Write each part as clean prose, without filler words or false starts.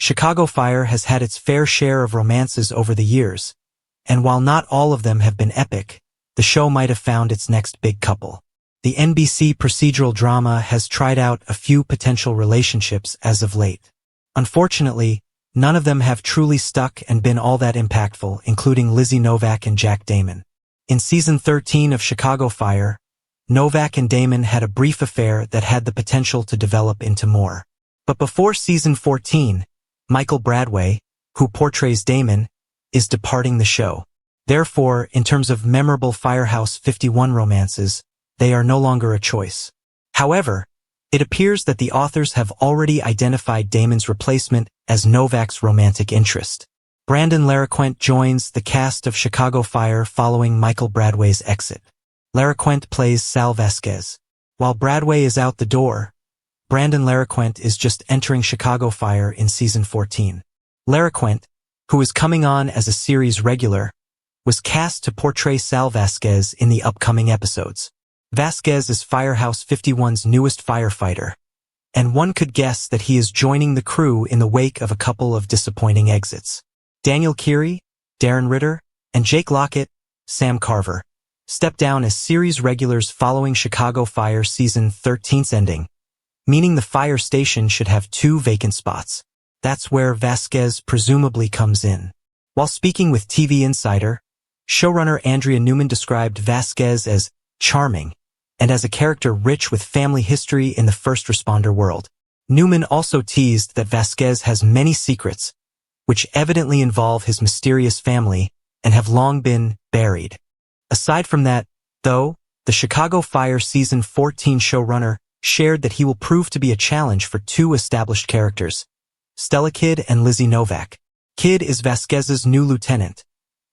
Chicago Fire has had its fair share of romances over the years, and while not all of them have been epic, the show might have found its next big couple. The NBC procedural drama has tried out a few potential relationships as of late. Unfortunately, none of them have truly stuck and been all that impactful, including Lizzie Novak and Jack Damon. In season 13 of Chicago Fire, Novak and Damon had a brief affair that had the potential to develop into more. But before season 14, Michael Bradway, who portrays Damon, is departing the show. Therefore, in terms of memorable Firehouse 51 romances, they are no longer a choice. However, it appears that the authors have already identified Damon's replacement as Novak's romantic interest. Brandon Larroquette joins the cast of Chicago Fire following Michael Bradway's exit. Larroquette plays Sal Vasquez. While Bradway is out the door, Brandon Larroquette is just entering Chicago Fire in season 14. Larroquette, who is coming on as a series regular, was cast to portray Sal Vasquez in the upcoming episodes. Vasquez is Firehouse 51's newest firefighter, and one could guess that he is joining the crew in the wake of a couple of disappointing exits. Daniel Keary, Darren Ritter, and Jake Lockett, Sam Carver, stepped down as series regulars following Chicago Fire season 13's ending, meaning the fire station should have 2 vacant spots. That's where Vasquez presumably comes in. While speaking with TV Insider, showrunner Andrea Newman described Vasquez as charming and as a character rich with family history in the first responder world. Newman also teased that Vasquez has many secrets, which evidently involve his mysterious family and have long been buried. Aside from that, though, the Chicago Fire season 14 showrunner shared that he will prove to be a challenge for 2 established characters, Stella Kidd and Lizzie Novak. Kidd is Vasquez's new lieutenant,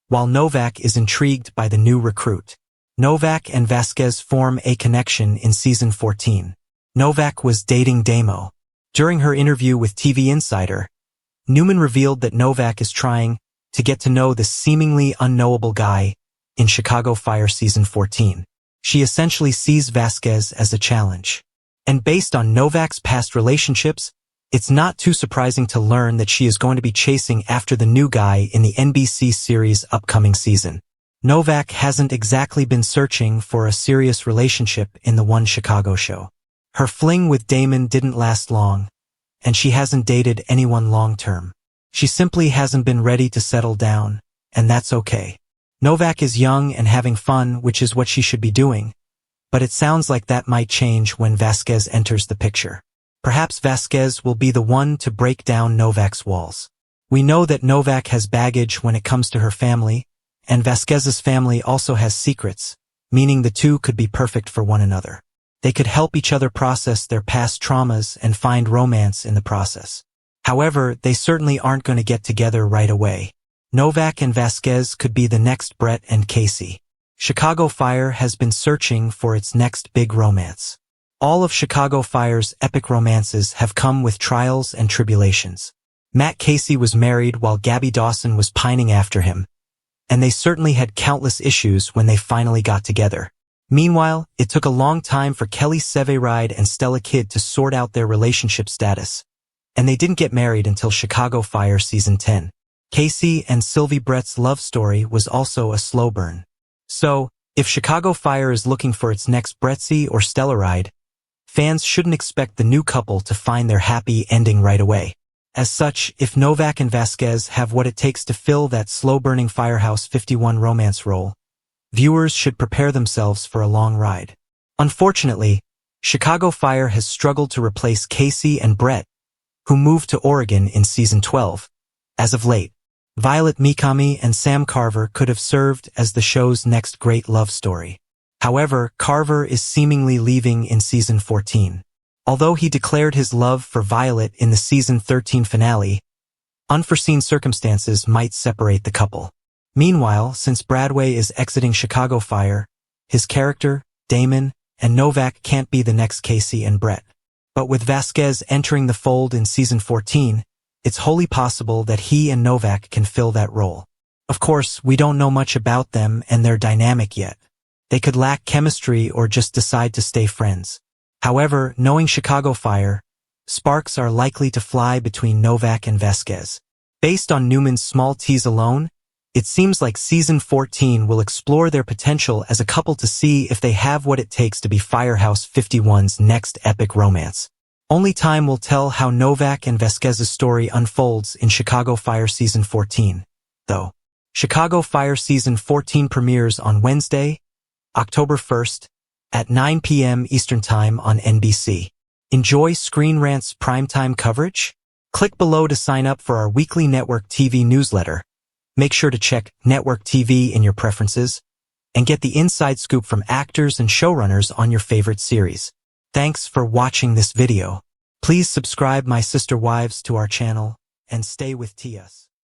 while Novak is intrigued by the new recruit. Novak and Vasquez form a connection in season 14. Novak was dating Damo. During her interview with TV Insider, Newman revealed that Novak is trying to get to know the seemingly unknowable guy in Chicago Fire season 14. She essentially sees Vasquez as a challenge. And based on Novak's past relationships, it's not too surprising to learn that she is going to be chasing after the new guy in the NBC series' upcoming season. Novak hasn't exactly been searching for a serious relationship in the One Chicago show. Her fling with Damon didn't last long, and she hasn't dated anyone long-term. She simply hasn't been ready to settle down, and that's okay. Novak is young and having fun, which is what she should be doing, but it sounds like that might change when Vasquez enters the picture. Perhaps Vasquez will be the one to break down Novak's walls. We know that Novak has baggage when it comes to her family, and Vasquez's family also has secrets, meaning the 2 could be perfect for one another. They could help each other process their past traumas and find romance in the process. However, they certainly aren't going to get together right away. Novak and Vasquez could be the next Brett and Casey. Chicago Fire has been searching for its next big romance. All of Chicago Fire's epic romances have come with trials and tribulations. Matt Casey was married while Gabby Dawson was pining after him, and they certainly had countless issues when they finally got together. Meanwhile, it took a long time for Kelly Severide and Stella Kidd to sort out their relationship status, and they didn't get married until Chicago Fire season 10. Casey and Sylvie Brett's love story was also a slow burn. So, if Chicago Fire is looking for its next Brettsy or Stellaride, fans shouldn't expect the new couple to find their happy ending right away. As such, if Novak and Vasquez have what it takes to fill that slow-burning Firehouse 51 romance role, viewers should prepare themselves for a long ride. Unfortunately, Chicago Fire has struggled to replace Casey and Brett, who moved to Oregon in season 12. As of late, Violet Mikami and Sam Carver could have served as the show's next great love story. However, Carver is seemingly leaving in season 14. Although he declared his love for Violet in the season 13 finale, unforeseen circumstances might separate the couple. Meanwhile, since Bradway is exiting Chicago Fire, his character, Damon, and Novak can't be the next Casey and Brett. But with Vasquez entering the fold in season 14, it's wholly possible that he and Novak can fill that role. Of course, we don't know much about them and their dynamic yet. They could lack chemistry or just decide to stay friends. However, knowing Chicago Fire, sparks are likely to fly between Novak and Vasquez. Based on Newman's small tease alone, it seems like Season 14 will explore their potential as a couple to see if they have what it takes to be Firehouse 51's next epic romance. Only time will tell how Novak and Vasquez's story unfolds in Chicago Fire Season 14, though. Chicago Fire Season 14 premieres on Wednesday, October 1st, at 9 p.m. Eastern Time on NBC. Enjoy Screen Rant's primetime coverage? Click below to sign up for our weekly Network TV newsletter. Make sure to check Network TV in your preferences and get the inside scoop from actors and showrunners on your favorite series. Thanks for watching this video. Please subscribe my sister wives to our channel and stay with TS.